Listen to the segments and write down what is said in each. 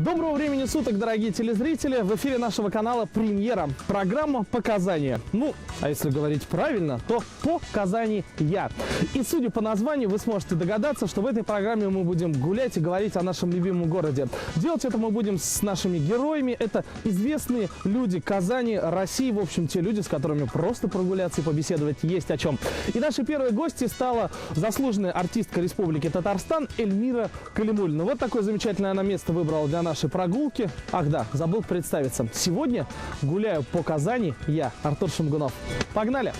Доброго времени суток, дорогие телезрители! В эфире нашего канала «Премьера». Программа «Показания». Ну, а если говорить правильно, то «Показания». И судя по названию, вы сможете догадаться, что в этой программе мы будем гулять и говорить о нашем любимом городе. Делать это мы будем с нашими героями. Это известные люди Казани, России. В общем, те люди, с которыми просто прогуляться и побеседовать есть о чем. И нашей первой гостьей стала заслуженная артистка Республики Татарстан Эльмира Калимуллина. Вот такое замечательное она место выбрала для нашей прогулки. Ах да, забыл представиться. Сегодня гуляю по Казани я, Артур Шамгунов. Погнали!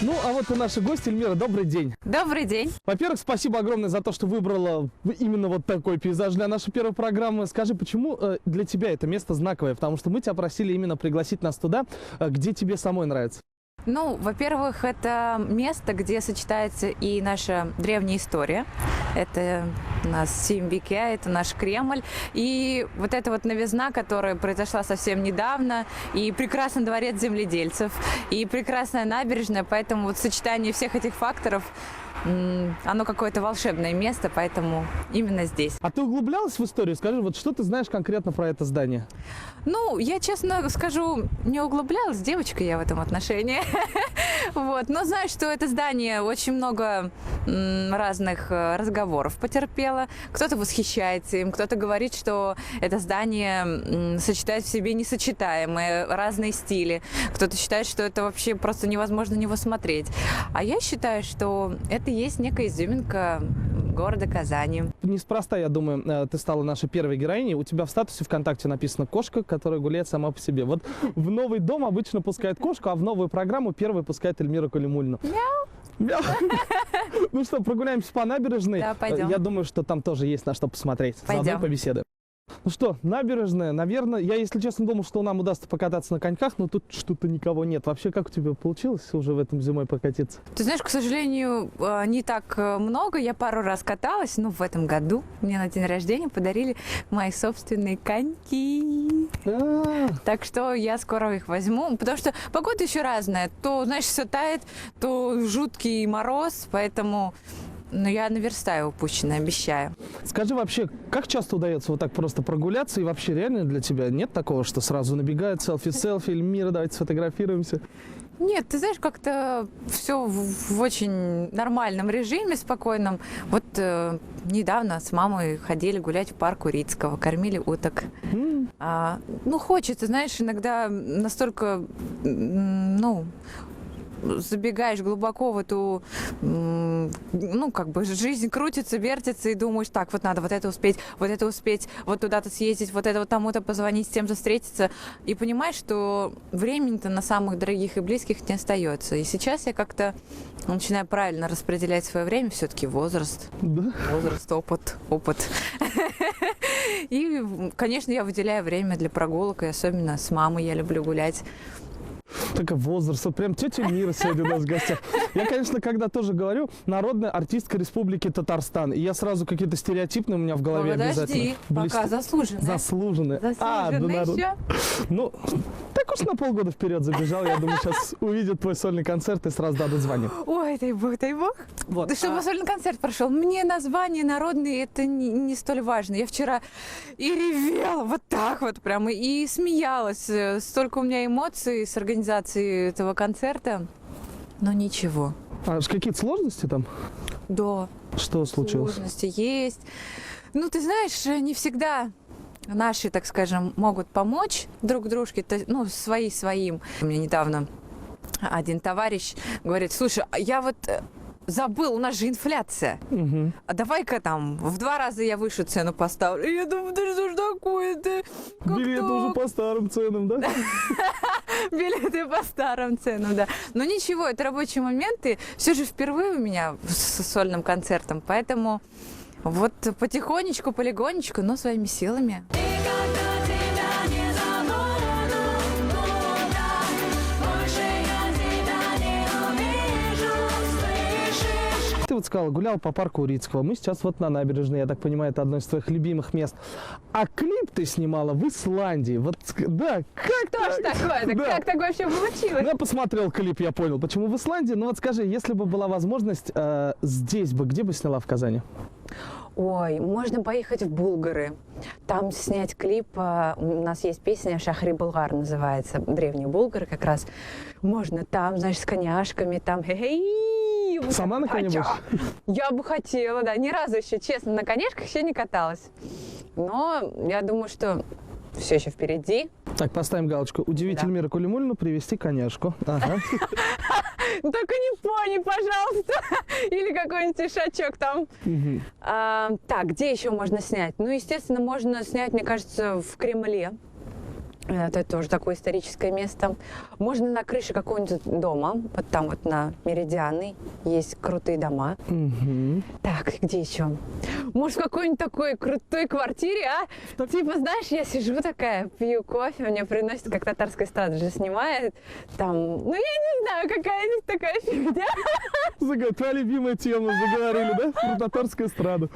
Ну, а вот и наши гости. Эльмира, добрый день. Добрый день. Во-первых, спасибо огромное за то, что выбрала именно вот такой пейзаж для нашей первой программы. Скажи, почему для тебя это место знаковое? Потому что мы тебя просили именно пригласить нас туда, где тебе самой нравится. Ну, во-первых, это место, где сочетается и наша древняя история. Это у нас Симбике, это наш Кремль. И вот эта вот новизна, которая произошла совсем недавно, и прекрасный дворец земледельцев, и прекрасная набережная. Поэтому вот сочетание всех этих факторов, оно какое-то волшебное место, поэтому именно здесь. А ты углублялась в историю? Скажи, вот что ты знаешь конкретно про это здание? Ну, я, честно скажу, не углублялась, девочка я в этом отношении. Вот. Но знаю, что это здание очень много разных разговоров потерпело. Кто-то восхищается им, кто-то говорит, что это здание сочетает в себе несочетаемые разные стили. Кто-то считает, что это вообще просто невозможно на него смотреть. А я считаю, что это есть некая изюминка города Казани. Неспроста, я думаю, ты стала нашей первой героиней. У тебя в статусе ВКонтакте написано «Кошка, которая гуляет сама по себе». Вот в новый дом обычно пускают кошку, а в новую программу первой пускает Эльмира Калимуллина. Мяу. Мяу. Ну что, прогуляемся по набережной. Да, пойдем. Я думаю, что там тоже есть на что посмотреть. Пойдем. Заодно побеседуем. Ну что, набережная, наверное, я, если честно, думал, что нам удастся покататься на коньках, но тут что-то никого нет. Вообще, как у тебя получилось уже в этом зимой прокатиться? Ты знаешь, к сожалению, не так много. Я пару раз каталась, но в этом году мне на день рождения подарили мои собственные коньки. Так что я скоро их возьму, потому что погода еще разная. То, знаешь, все тает, то жуткий мороз, поэтому... Но я наверстаю упущенное, обещаю. Скажи вообще, как часто удается вот так просто прогуляться? И вообще реально для тебя нет такого, что сразу набегает селфи, Эльмира, давайте сфотографируемся? Нет, ты знаешь, как-то все в очень нормальном режиме, спокойном. Вот недавно с мамой ходили гулять в парк Урицкого, кормили уток. Ну, хочется, знаешь, иногда настолько, забегаешь глубоко в эту, как бы жизнь крутится, вертится, и думаешь, так, вот надо вот это успеть, вот туда-то съездить, вот это вот тому-то позвонить, с тем-то встретиться. И понимаешь, что времени-то на самых дорогих и близких не остается. И сейчас я как-то начинаю правильно распределять свое время, все-таки возраст. Да. Возраст, опыт. И, конечно, я выделяю время для прогулок, и особенно с мамой я люблю гулять. Такой возраст, вот прям тетя Мира сегодня у нас в гостях. Я, конечно, когда тоже говорю, народная артистка Республики Татарстан, и я сразу какие-то стереотипные у меня в голове обязательно. Подожди, пока заслуженная. Заслуженная. Заслуженная еще? Ну, так уж на полгода вперед забежал, я думаю, сейчас увидят твой сольный концерт и сразу дадут звание. Ой, дай бог. Вот. Да чтобы сольный концерт прошел. Мне название народные это не столь важно. Я вчера и ревела вот так вот прямо, и смеялась. Столько у меня эмоций с организацией этого концерта, но ничего. А какие-то сложности там? Да. Что случилось? Сложности есть. Ну, ты знаешь, не всегда наши, так скажем, могут помочь друг дружке, свои своим. Мне недавно один товарищ говорит: слушай, я вот забыл, у нас же инфляция. Угу. А давай-ка там в 2 раза я выше цену поставлю. И я думаю, да что ж такое-то? Билеты уже по старым ценам, да? Билеты по старым ценам, да. Но ничего, это рабочие моменты. Все же впервые у меня с сольным концертом, поэтому вот потихонечку, полигонечку, но своими силами. ты вот сказала, гулял по парку Урицкого. Мы сейчас вот на набережной, я так понимаю, это одно из твоих любимых мест. А клип ты снимала в Исландии. Вот, да, как Что ж такое? Да. Как так вообще получилось? Ну, я посмотрел клип, я понял, почему в Исландии. Ну вот скажи, если бы была возможность, здесь бы, где бы сняла в Казани? Ой, можно поехать в Булгары. Там снять клип. У нас есть песня «Шахри Булгар» называется. Древние булгары как раз. Можно там, знаешь, с коняшками, там. Хе-хей, вот Сама на коне так, будешь? Я бы хотела, да. Ни разу еще, честно, на конешках еще не каталась. Но я думаю, что все еще впереди. Так, поставим галочку. Удивить Да. Эльмиру Кулимуллину привести коняшку. Ага. Только не пони, пожалуйста. Или какой-нибудь ишачок там. Мгм. Так, где еще можно снять? Ну, естественно, можно снять, мне кажется, в Кремле. Это тоже такое историческое место. Можно на крыше какого-нибудь дома. Вот там вот на Меридианной есть крутые дома. Мгм. Так, где еще? Может, в какой-нибудь такой крутой квартире, а? Типа, знаешь, я сижу такая, пью кофе, мне приносят, как татарская эстрада же снимает. Там, ну, я не знаю, какая-нибудь такая фигня. Твоя любимая тема, заговорили, да? Про татарскую эстраду.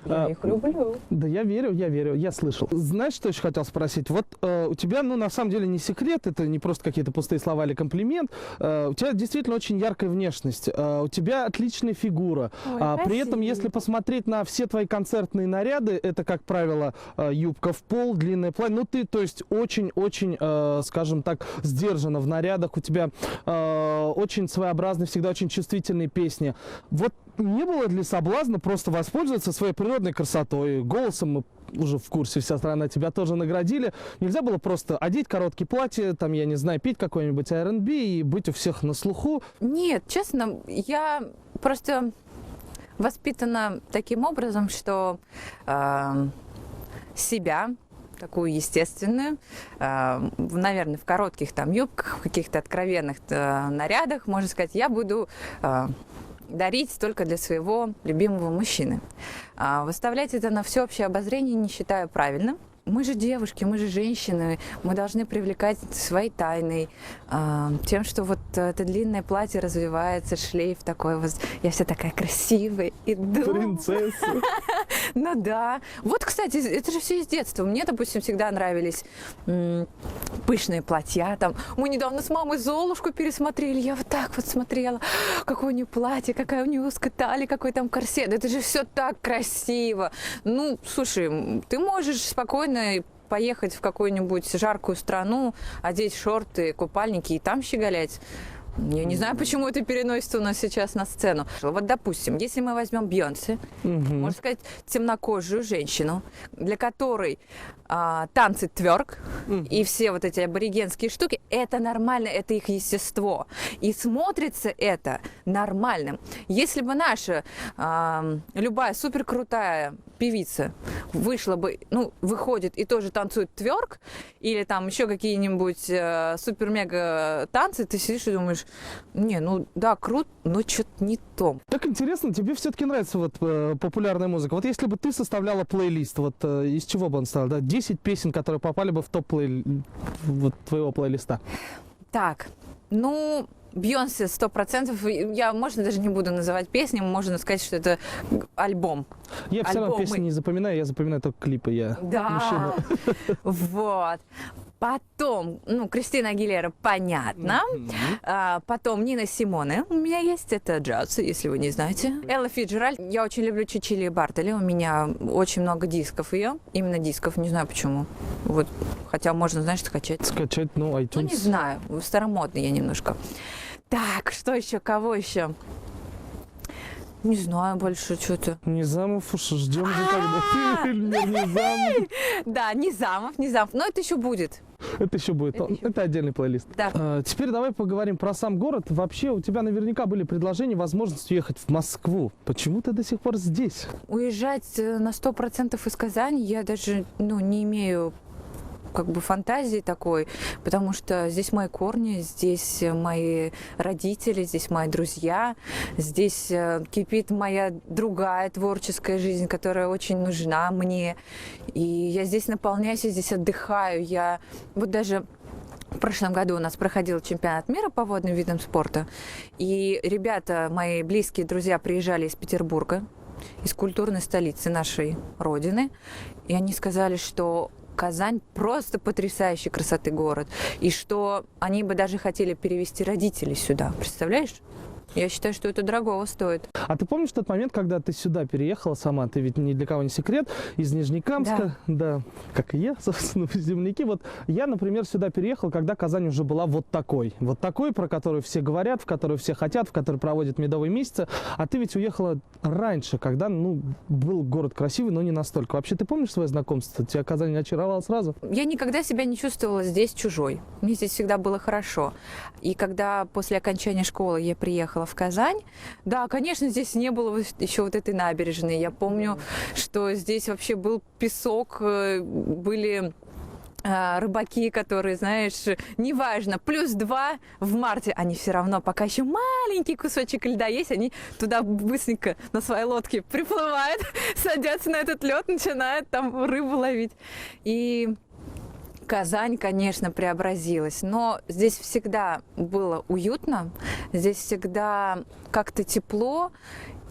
Я их люблю. Да, я верю, я слышал. Знаешь, что еще хотел спросить? Вот у тебя, ну, на самом деле не секрет, это не просто какие-то пустые слова или комплимент. У тебя действительно очень яркая внешность, у тебя отличная фигура. Ой, При этом, спасибо. если посмотреть на все твои концертные наряды, это, как правило, юбка в пол, длинное платье. Ну, ты, то есть, очень-очень, скажем так, сдержана в нарядах. У тебя очень своеобразные, всегда очень чувствительные песни. Вот не было ли соблазна просто воспользоваться своей природной красотой, голосом? Мы уже в курсе, вся страна тебя тоже наградили. Нельзя было просто одеть короткие платья, там, я не знаю, петь какой-нибудь R&B и быть у всех на слуху? Нет, честно, я просто воспитана таким образом, что себя такую естественную, наверное, в коротких там юбках, в каких-то откровенных нарядах, можно сказать, я буду дарить только для своего любимого мужчины. Выставлять это на всеобщее обозрение не считаю правильным. Мы же девушки, мы же женщины, мы должны привлекать своей тайной, тем, что вот это длинное платье развивается, шлейф такой вот, я вся такая красивая, иду. Принцесса. Ну да. Вот, кстати, это же все из детства. Мне, допустим, всегда нравились пышные платья. Там. Мы недавно с мамой «Золушку» пересмотрели. Я вот так вот смотрела, какое у нее платье, какая у нее узкая талия, какой там корсет. Это же все так красиво. Ну, слушай, ты можешь спокойно поехать в какую-нибудь жаркую страну, одеть шорты, купальники и там щеголять. Я не знаю, почему это переносится у нас сейчас на сцену. Вот, допустим, если мы возьмем Бейонсе, можно сказать, темнокожую женщину, для которой танцы тверк и все вот эти аборигенские штуки, это нормально, это их естество. И смотрится это нормальным. Если бы наша любая суперкрутая певица вышла бы, ну, выходит и тоже танцует тверк, или там еще какие-нибудь супер-мега танцы, ты сидишь и думаешь, не, ну да, круто, но что-то не то. Так интересно, тебе все-таки нравится вот популярная музыка. Вот если бы ты составляла плейлист, вот из чего бы он стал, да? 10 песен, которые попали бы в топ вот, твоего плейлиста. Так, ну, Бейонсе 100%, я, можно, даже не буду называть песни, можно сказать, что это альбом. Я все равно Альбомы. песни не запоминаю, я запоминаю только клипы. Я Да, вот. Потом, ну, Кристина Агилера, понятно. Потом Нина Симоне у меня есть, это джаз, если вы не знаете. Элла Фиджеральд, я очень люблю Чичили Бартоли, у меня очень много дисков ее, именно дисков, не знаю почему. Вот, хотя можно, знаешь, скачать. Скачать, ну, iTunes. Ну, не знаю, старомодный я немножко. Так, что еще, кого еще? Не знаю больше что-то. Низамов уж ждем же когда. Эльмир Низамов. Да, Низамов, но это еще будет. Это еще будет. Это отдельный плейлист. Да. Теперь давай поговорим про сам город. Вообще у тебя наверняка были предложения, возможность уехать в Москву. Почему ты до сих пор здесь? Уезжать на 100% из Казани я даже, ну, не имею как бы фантазии такой, потому что здесь мои корни, здесь мои родители, здесь мои друзья, здесь кипит моя другая творческая жизнь, которая очень нужна мне, и я здесь наполняюсь, я здесь отдыхаю, я вот даже В прошлом году у нас проходил чемпионат мира по водным видам спорта, и ребята, мои близкие друзья, приезжали из Петербурга, из культурной столицы нашей родины, и они сказали, что Казань просто потрясающей красоты город, и что они бы даже хотели перевести родителей сюда. Представляешь? Я считаю, что это дорогого стоит. А ты помнишь тот момент, когда ты сюда переехала сама? Ты ведь ни для кого не секрет, из Нижнекамска, да, как и я, собственно, земляки. Вот я, например, сюда переехал, когда Казань уже была вот такой, про которую все говорят, в которую все хотят, в которой проводят медовые месяцы. А ты ведь уехала раньше, когда, был город красивый, но не настолько. Вообще, ты помнишь свое знакомство? Тебя Казань очаровала сразу? Я никогда себя не чувствовала здесь чужой. Мне здесь всегда было хорошо. И когда после окончания школы я приехала в Казань, да, конечно, здесь не было еще вот этой набережной. Я помню, что здесь вообще был песок, были рыбаки, которые, знаешь, неважно, +2 в марте, они все равно, пока еще маленький кусочек льда есть, они туда быстренько на своей лодке приплывают, садятся на этот лед, начинают там рыбу ловить. И Казань, конечно, преобразилась, но здесь всегда было уютно, здесь всегда как-то тепло,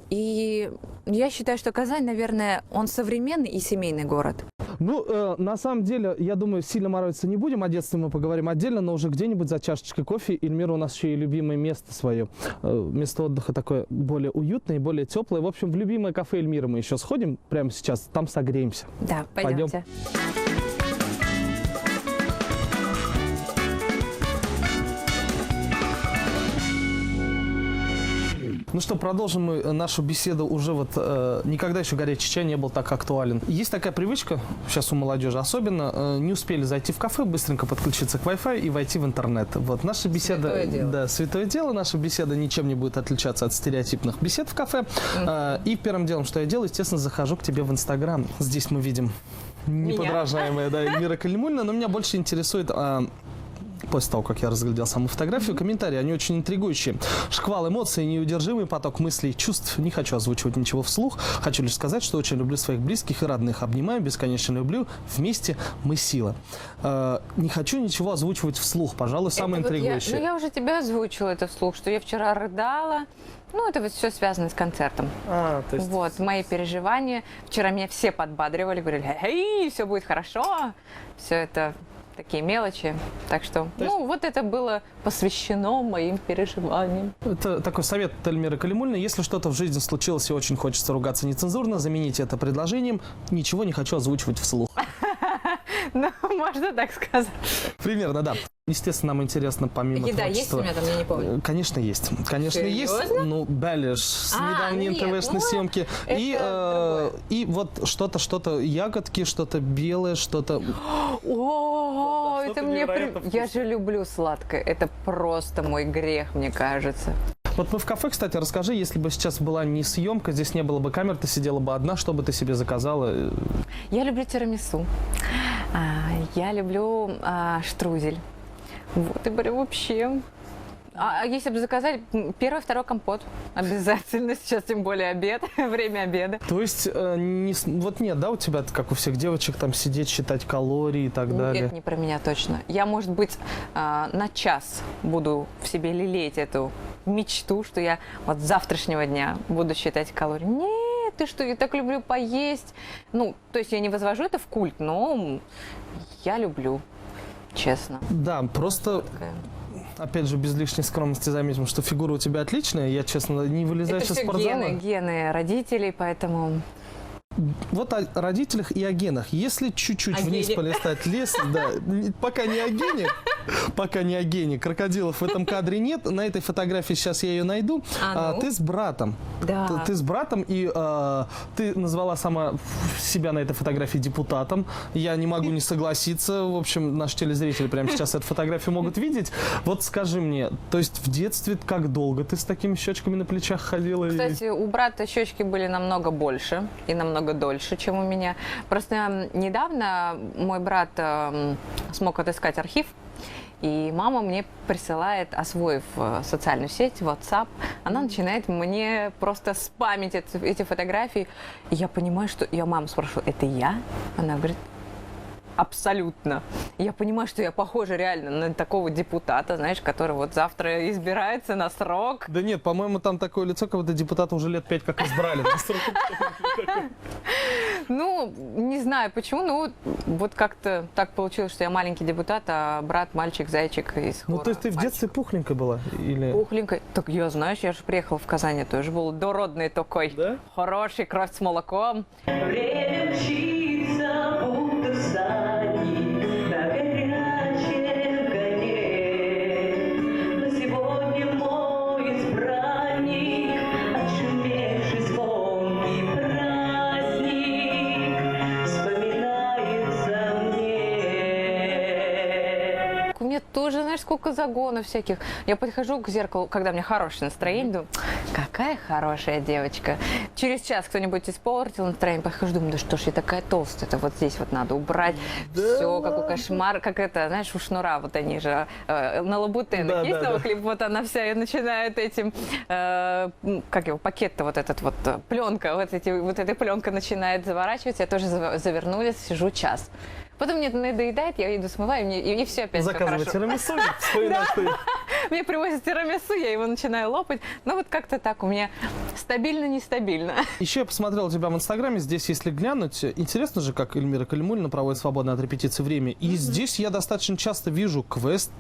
и я считаю, что Казань, наверное, он современный и семейный город. На самом деле, я думаю, сильно морозиться не будем, о детстве мы поговорим отдельно, но уже где-нибудь за чашечкой кофе. Эльмира у нас еще и любимое место свое, место отдыха такое более уютное и более теплое. В общем, в любимое кафе Эльмиры мы еще сходим прямо сейчас, там согреемся. Да, пойдемте. Ну что, продолжим мы нашу беседу. Уже никогда еще горячий чай не был так актуален. Есть такая привычка, сейчас у молодежи особенно, не успели зайти в кафе, быстренько подключиться к Wi-Fi и войти в интернет. Вот наша беседа... Святое дело. Да, святое дело. Наша беседа ничем не будет отличаться от стереотипных бесед в кафе. И первым делом, что я делаю, естественно, захожу к тебе в Инстаграм. Здесь мы видим неподражаемая, Эльмира Калимуллина, но меня больше интересует... После того, как я разглядел саму фотографию, комментарии, они очень интригующие. Шквал эмоций, неудержимый поток мыслей и чувств. Не хочу озвучивать ничего вслух. Хочу лишь сказать, что очень люблю своих близких и родных. Обнимаю, бесконечно люблю. Вместе мы сила. Не хочу ничего озвучивать вслух. Пожалуй, самое интригующее. Я уже тебя озвучила это вслух, что я вчера рыдала. Это вот все связано с концертом. То есть... Вот, мои переживания. Вчера меня все подбадривали, говорили, эй, все будет хорошо. Все это... такие мелочи. Так что, вот это было посвящено моим переживаниям. Это такой совет от Эльмиры Калимуллиной. Если что-то в жизни случилось и очень хочется ругаться нецензурно, замените это предложением «ничего не хочу озвучивать вслух». Можно так сказать. Примерно, да. Естественно, нам интересно, помимо еда творчества... есть у меня там, я не помню. Конечно, есть. Конечно, Серьезно? есть. Беляш с недавней НТВшной съемки. И вот что-то, ягодки, что-то белое, что-то... О, это мне... Я же люблю сладкое. Это просто мой грех, мне кажется. Вот мы в кафе, кстати, расскажи, если бы сейчас была не съемка, здесь не было бы камер, ты сидела бы одна, что бы ты себе заказала? Я люблю тирамису. Я люблю штрузель. Вот, и говорю, вообще. А если бы заказать, 1-2 компот. Обязательно. Сейчас тем более обед, время обеда. То есть, нет, да, у тебя, как у всех девочек, там сидеть, считать калории и так далее? Это не про меня точно. Я, может быть, на час буду в себе лелеять эту мечту, что я вот с завтрашнего дня буду считать калории. Нет, ты что, я так люблю поесть. То есть я не возвожу это в культ, но я люблю, честно. Да, просто... Опять же, без лишней скромности заметим, что фигура у тебя отличная. Я, честно, не вылезаю из спортзала. Это гены родителей, поэтому... Вот о родителях и о генах. Если чуть-чуть вниз полистать лес, да, пока не о гене, крокодилов в этом кадре нет. На этой фотографии сейчас я ее найду. Ты с братом. Да. Ты с братом, и ты назвала сама себя на этой фотографии депутатом. Я не могу не согласиться. В общем, наши телезрители прямо сейчас эту фотографию могут видеть. Вот скажи мне, то есть в детстве как долго ты с такими щечками на плечах ходила? Кстати, у брата щечки были намного больше и намного дольше, чем у меня. Просто недавно мой брат смог отыскать архив, и мама мне присылает, освоив социальную сеть, WhatsApp, она начинает мне просто спамить эти фотографии. И я понимаю, что... Я маму спрашиваю, это я? Она говорит, абсолютно. Я понимаю, что я похожа реально на такого депутата, знаешь, который вот завтра избирается на срок. Да нет, по-моему, там такое лицо, как будто депутата уже лет 5 как избрали. Ну, не знаю почему, но вот как-то так получилось, что я маленький депутат, а брат мальчик, зайчик из Ну, хора. то есть ты в детстве пухленькая была? Или... Пухленькой. Так я, знаешь, я же приехала в Казань, я тоже был дородный такой. Да? Хороший, кровь с молоком. Время мчится, будто всадник на горячем коне. Но сегодня мой избранник, отшумевший звонкий праздник, вспоминается мне. У меня тоже, знаешь, сколько загонов всяких. Я подхожу к зеркалу, когда у меня хорошее настроение, думаю, какая хорошая девочка. Через час кто-нибудь испортил настроение, подхожу, думаю, да что ж я такая толстая, это вот здесь вот надо убрать. Все, какой кошмар, как это, знаешь, у Шнура, вот они же на Лабутенах Да, есть да, новый да. клип, вот она вся и начинает этим, как его, пакет-то вот этот вот, пленка, вот эта пленка начинает заворачиваться, я тоже завернулась, сижу час. Потом мне это надоедает, я иду смываю, и все опять всё Заказывай хорошо. тирамису, вспоминаешь ты. Мне привозят тирамису, я его начинаю лопать. Ну вот как-то так, у меня стабильно-нестабильно. Еще я посмотрел тебя в Инстаграме, здесь, если глянуть, интересно же, как Эльмира Калимуллина проводит свободное от репетиции время. И здесь я достаточно часто вижу квест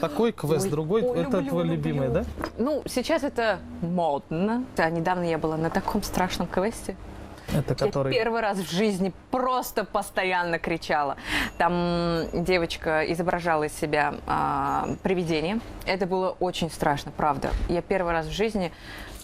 такой, квест Ой, другой. ой, Это люблю, твой любимый, люблю. да? Ну, сейчас это модно. Да, недавно я была на таком страшном квесте. Это Я который... первый раз в жизни просто постоянно кричала. Там девочка изображала из себя привидение. Это было очень страшно, правда. Я первый раз в жизни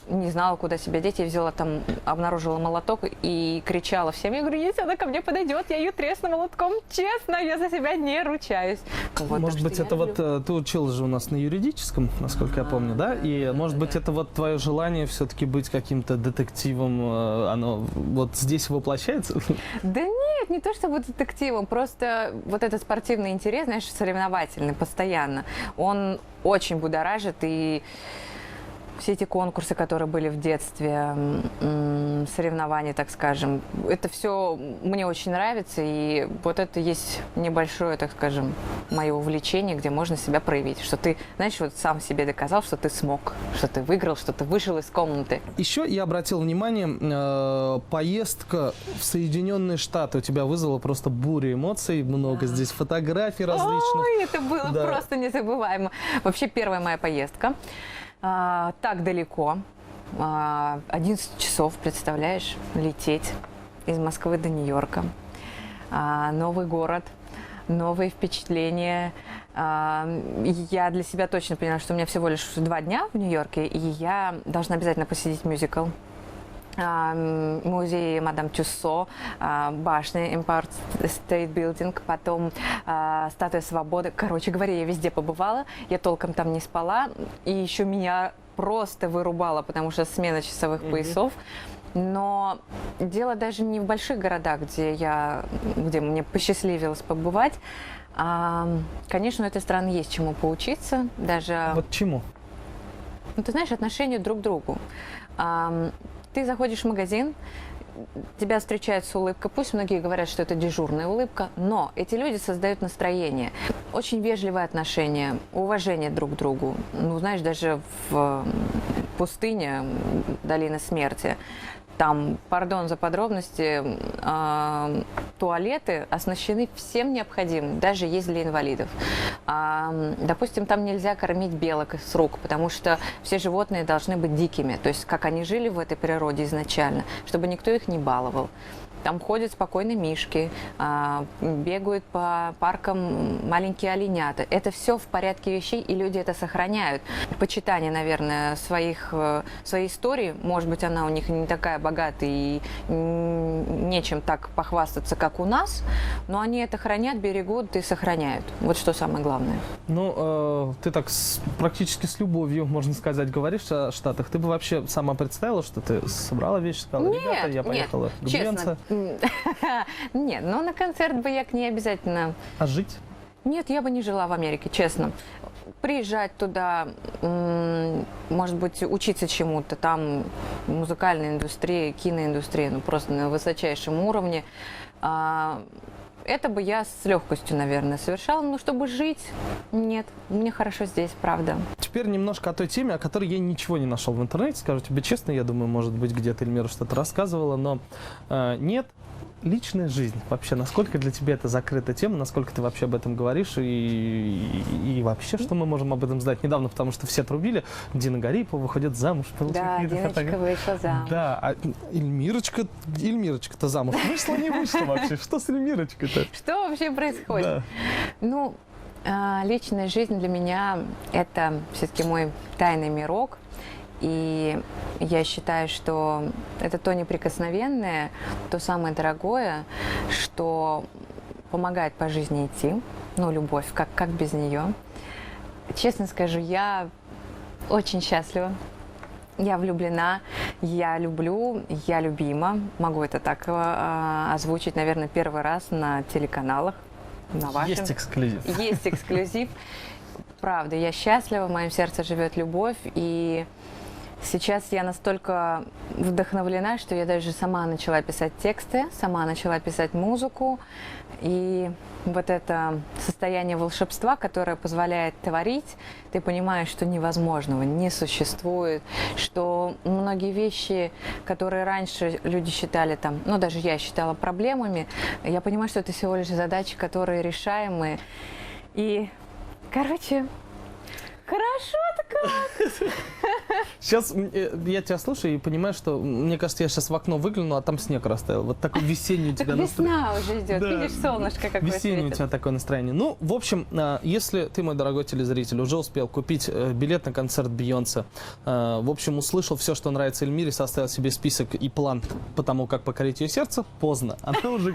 не знала, куда себя деть. Я взяла там, обнаружила молоток и кричала всем. Я говорю, если она ко мне подойдет, я ее тресну молотком. Честно, я за себя не ручаюсь. Вот, Может так быть, что это я вот люблю. ты училась же у нас на юридическом, насколько я помню, да? И может быть, это вот твое желание все-таки быть каким-то детективом, оно вот здесь воплощается? Да нет, не то чтобы детективом, просто вот этот спортивный интерес, знаешь, соревновательный постоянно, он очень будоражит, и все эти конкурсы, которые были в детстве, соревнования, так скажем, это все мне очень нравится, и вот это есть небольшое, так скажем, мое увлечение, где можно себя проявить, что ты, знаешь, вот сам себе доказал, что ты смог, что ты выиграл, что ты вышел из комнаты. Еще я обратил внимание, поездка в Соединенные Штаты у тебя вызвала просто бурю эмоций, много здесь фотографий различных. Ой, это было Да. просто незабываемо. Вообще первая моя поездка. Так далеко. 11 часов, представляешь, лететь из Москвы до Нью-Йорка. Новый город, новые впечатления. Я для себя точно поняла, что у меня всего лишь 2 дня в Нью-Йорке, и я должна обязательно посетить мюзикл. Музей Мадам Тюссо, башня Empire State Building, потом Статуя Свободы. Короче говоря, я везде побывала, я толком там не спала, и еще меня просто вырубало, потому что смена часовых поясов. Но дело даже не в больших городах, где мне посчастливилось побывать. Конечно, у этой страны есть чему поучиться, даже, Вот чему? ну, ты знаешь, отношению друг к другу. Ты заходишь в магазин, тебя встречают с улыбкой. Пусть многие говорят, что это дежурная улыбка, но эти люди создают настроение. Очень вежливое отношение, уважение друг к другу. Ну, знаешь, даже в пустыне, долина смерти, там, пардон за подробности, туалеты оснащены всем необходимым, даже есть для инвалидов. Допустим, там нельзя кормить белок с рук, потому что все животные должны быть дикими, то есть как они жили в этой природе изначально, чтобы никто их не баловал. Там ходят спокойно мишки, бегают по паркам маленькие оленята. Это все в порядке вещей, и люди это сохраняют. Почитание, наверное, своей истории, может быть, она у них не такая богатая и нечем так похвастаться, как у нас, но они это хранят, берегут и сохраняют. Вот что самое главное. Ну, ты так практически с любовью, можно сказать, говоришь о Штатах. Ты бы вообще сама представила, что ты собрала вещи, сказала, ребята, я поехала в честно. Губленца. Нет, но на концерт бы я к ней обязательно... А жить? Нет, я бы не жила в Америке, честно. Приезжать туда, может быть, учиться чему-то. Там музыкальная индустрия, киноиндустрия, ну просто на высочайшем уровне. это бы я с легкостью, наверное, совершала. Но чтобы жить, нет, мне хорошо здесь, правда. Теперь немножко о той теме, о которой я ничего не нашел в интернете. Скажу тебе честно, я думаю, может быть, где-то Эльмира что-то рассказывала, но нет. Личная жизнь. Вообще, насколько для тебя это закрытая тема, насколько ты вообще об этом говоришь и вообще, что мы можем об этом знать недавно, потому что все трубили, Дина Гарипова выходит замуж. Да, Диночка вышла замуж. Да, а Эльмирочка-то замуж вышла, не вышла вообще? Что с Эльмирочкой-то? Что вообще происходит? Да. Ну, личная жизнь для меня – это все-таки мой тайный мирок. И я считаю, что это то неприкосновенное, то самое дорогое, что помогает по жизни идти. Ну, любовь, как без нее. Честно скажу, я очень счастлива. Я влюблена, я люблю, я любима. Могу это так озвучить, наверное, первый раз на телеканалах, на вашем. Есть эксклюзив. Есть эксклюзив. Правда, я счастлива, в моем сердце живет любовь. И сейчас я настолько вдохновлена, что я даже сама начала писать тексты, сама начала писать музыку. И вот это состояние волшебства, которое позволяет творить, ты понимаешь, что невозможного не существует, что многие вещи, которые раньше люди считали там, ну даже я считала проблемами, я понимаю, что это всего лишь задачи, которые решаемые. И, короче, хорошо-то как! Сейчас я тебя слушаю и понимаю, что, мне кажется, я сейчас в окно выгляну, а там снег растаял. Вот такой весенний у тебя Так настроение. весна уже идет, Да. видишь, солнышко какое Весеннее у светит. тебя такое настроение. Ну, в общем, если ты, мой дорогой телезритель, уже успел купить билет на концерт Бейонсе, в общем, услышал все, что нравится Эльмире, составил себе список и план по тому, как покорить ее сердце, поздно. Она уже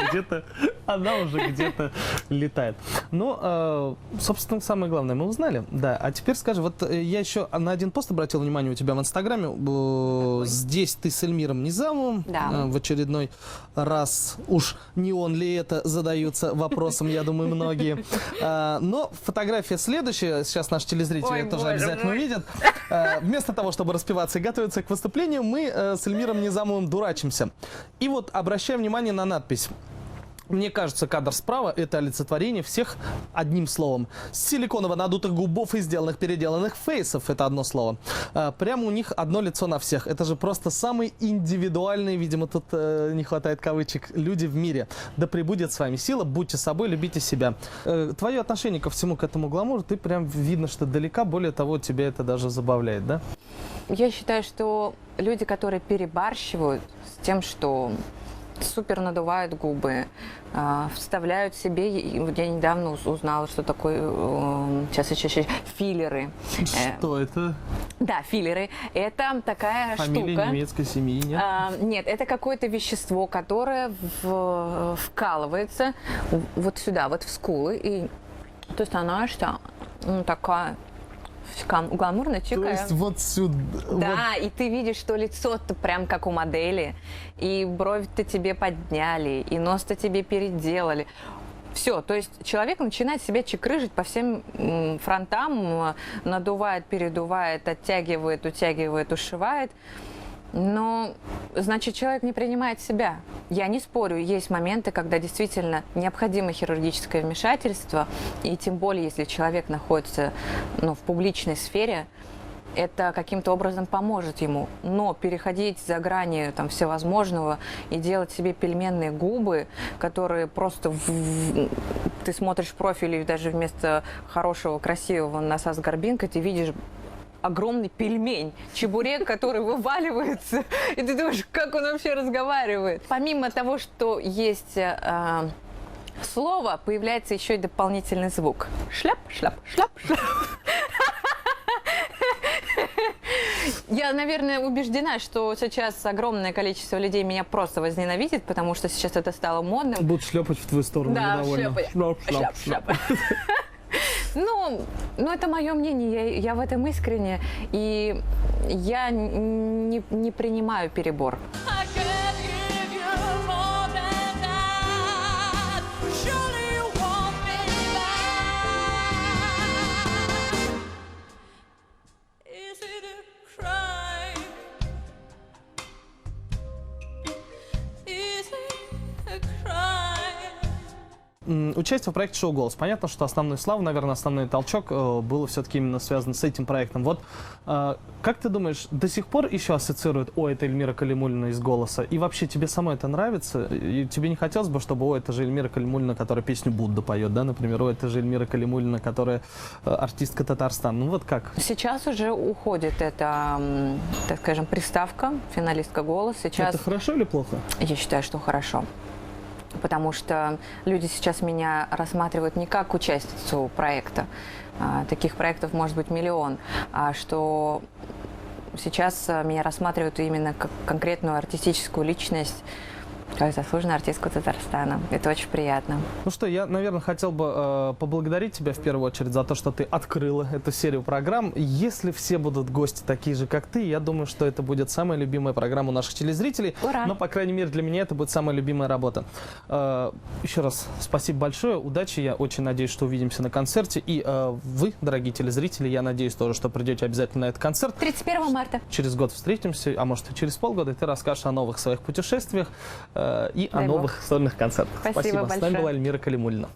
где-то летает. Ну, собственно, самое главное мы узнали. Да, а теперь скажи, вот я еще на один пост обратил внимание у тебя в Инстаграме. Здесь ты с Эльмиром Низамовым. Да. В очередной раз. Уж не он ли это, задаются вопросом, я думаю, многие. Но фотография следующая. Сейчас наши телезрители Ой, тоже боже обязательно мой. увидят. Вместо того, чтобы распеваться и готовиться к выступлению, мы с Эльмиром Низамовым дурачимся. И вот обращаем внимание на надпись. Мне кажется, кадр справа – это олицетворение всех одним словом. Силиконово надутых губов и сделанных переделанных фейсов – это одно слово. Прямо у них одно лицо на всех. Это же просто самые индивидуальные, видимо, тут не хватает кавычек, люди в мире. Да пребудет с вами сила, будьте собой, любите себя. Твое отношение ко всему к этому гламуру, ты прям видно, что далека, более того, тебя это даже забавляет, да? Я считаю, что люди, которые перебарщивают с тем, что супер надувают губы, вставляют себе, я недавно узнала, что такое, сейчас, филлеры. Что это? Да, филлеры. Это такая Фамилия штука. немецкой семьи, нет? Нет, это какое-то вещество, которое вкалывается вот сюда, вот в скулы, и ты становишься такая гламурная, То чикая. есть вот сюда. Да, и ты видишь, что лицо-то прям как у модели, и бровь-то тебе подняли, и нос-то тебе переделали. Все, то есть человек начинает себя чекрыжить по всем фронтам, надувает, передувает, оттягивает, утягивает, ушивает. Но, значит, человек не принимает себя. Я не спорю, есть моменты, когда действительно необходимо хирургическое вмешательство, и тем более, если человек находится в публичной сфере, это каким-то образом поможет ему. Но переходить за грани всевозможного и делать себе пельменные губы, которые просто ты смотришь в профиль, и даже вместо хорошего, красивого носа с горбинкой ты видишь огромный пельмень, чебурек, который вываливается, и ты думаешь, как он вообще разговаривает. Помимо того, что есть слово, появляется еще и дополнительный звук. Шляп, шляп, шляп, шляп. Я, наверное, убеждена, что сейчас огромное количество людей меня просто возненавидит, потому что сейчас это стало модным. Будут шлепать в твою сторону. Да, недовольно. шлепать. Шляп, шляп, шляп. Ну, это мое мнение, я в этом искренне, и я не принимаю перебор. Участие в проекте «Шоу Голос». Понятно, что основную славу, наверное, основной толчок было все-таки именно связан с этим проектом. Вот как ты думаешь, до сих пор еще ассоциируют: о, это Эльмира Калимуллина из «Голоса»? И вообще тебе самой это нравится? И тебе не хотелось бы, чтобы: о, это же Эльмира Калимуллина, которая песню «Будда» поет, да, например, о, это же Эльмира Калимуллина, которая артистка Татарстана. Ну вот как? Сейчас уже уходит эта, так скажем, приставка финалистка «Голос». Сейчас Это хорошо или плохо? я считаю, что хорошо. Потому что люди сейчас меня рассматривают не как участницу проекта. Таких проектов может быть миллион. А что сейчас меня рассматривают именно как конкретную артистическую личность, как заслуженную артистку Татарстана. Это очень приятно. Ну что, я, наверное, хотел бы поблагодарить тебя в первую очередь за то, что ты открыла эту серию программ. Если все будут гости такие же, как ты, я думаю, что это будет самая любимая программа у наших телезрителей. Ура! Но, по крайней мере, для меня это будет самая любимая работа. Еще раз спасибо большое, удачи. Я очень надеюсь, что увидимся на концерте. И вы, дорогие телезрители, я надеюсь тоже, что придете обязательно на этот концерт. 31 марта. Через год встретимся, а может и через полгода, и ты расскажешь о новых своих путешествиях и о Дай новых бог. сольных концертах. Спасибо С нами большое. была Эльмира Калимуллина.